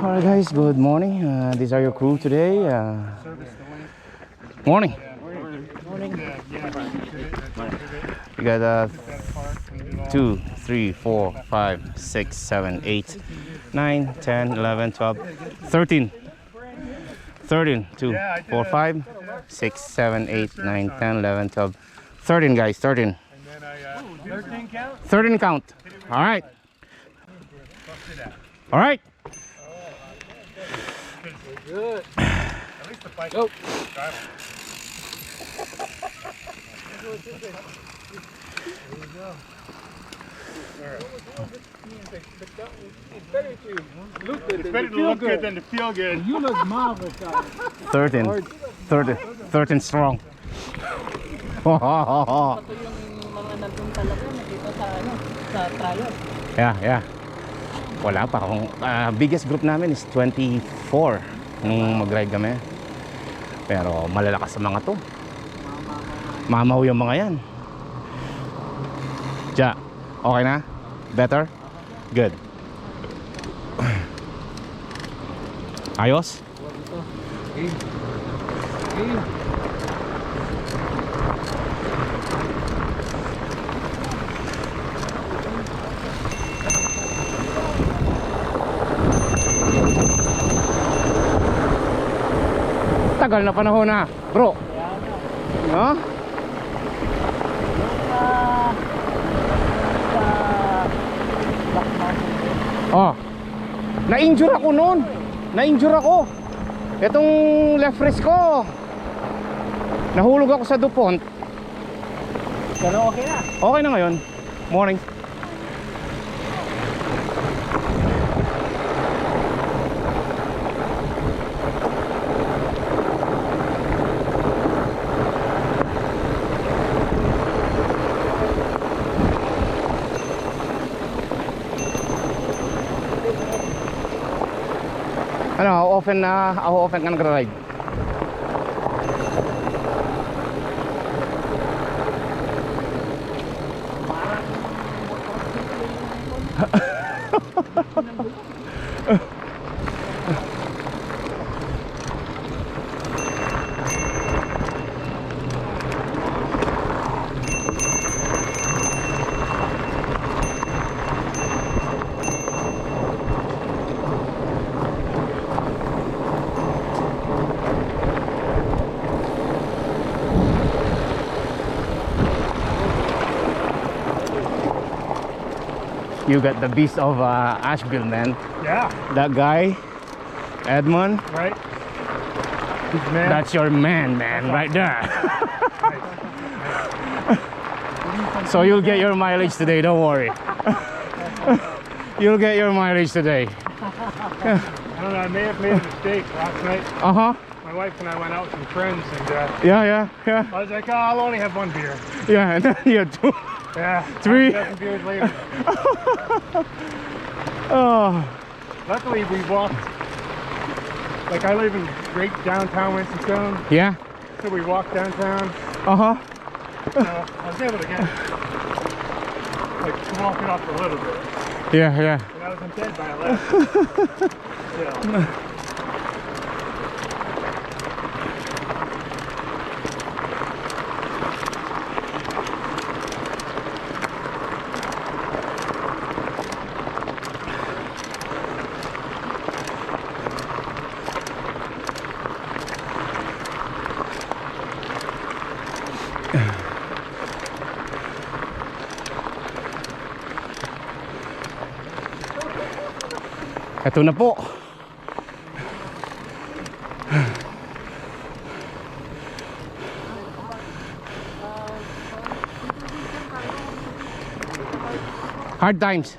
Alright guys, good morning. These are your crew today. Morning. You got 2, 3, 4, 5, 6, 7, 8, 9, 10, 11, 12, 13. 13, 2, 4, 5, 6, 7, 8, 9, 10, 11, 12, 13 guys, 13. 13 count? 13 count. Alright. Alright. Good. At least the bike. Go. It's better to look good than to feel good. You look marvelous. 13. 13 strong. Yeah. Wala pa akong biggest group namin is 24 nung mag-ride kami. Pero malalakas sa mga to. Mamaw yung mga yan. Ja, okay na? Better? Good. Ayos? Tagal na panahon na, bro. No? Oh. Na-injure ako noon. Na-injure ako. Itong left wrist ko. Nahulog ako sa DuPont. Pero okay na. Okay na ngayon. Morning. Ano, how often ka nag-ride? You got the beast of Asheville, man. Yeah. That guy, Edmund. Right? He's the man. That's your man, right there. So you'll get your mileage today, don't worry. You'll get your mileage today. I don't know, I may have made a mistake last night. Uh-huh. My wife and I went out with some friends and Yeah. I was like, oh, I'll only have one beer. Yeah, and then you had 2. Yeah. 3. 7 beers later. Oh. Luckily we walked. Like I live in great downtown Winston-Salem. Yeah. So we walked downtown. Uh-huh. I was able to get like walk it off a little bit. Yeah. And I was in bed by 11. Yeah. Ito na po. Hard times.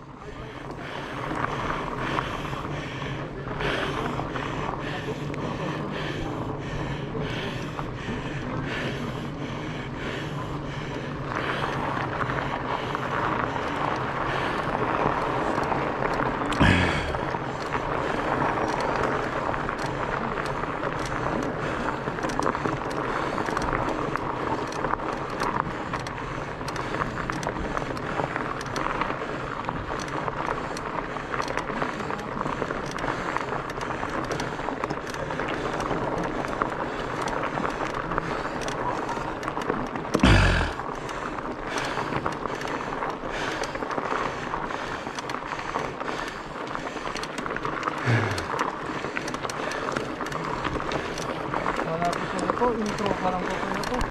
tropa lang po kayo po.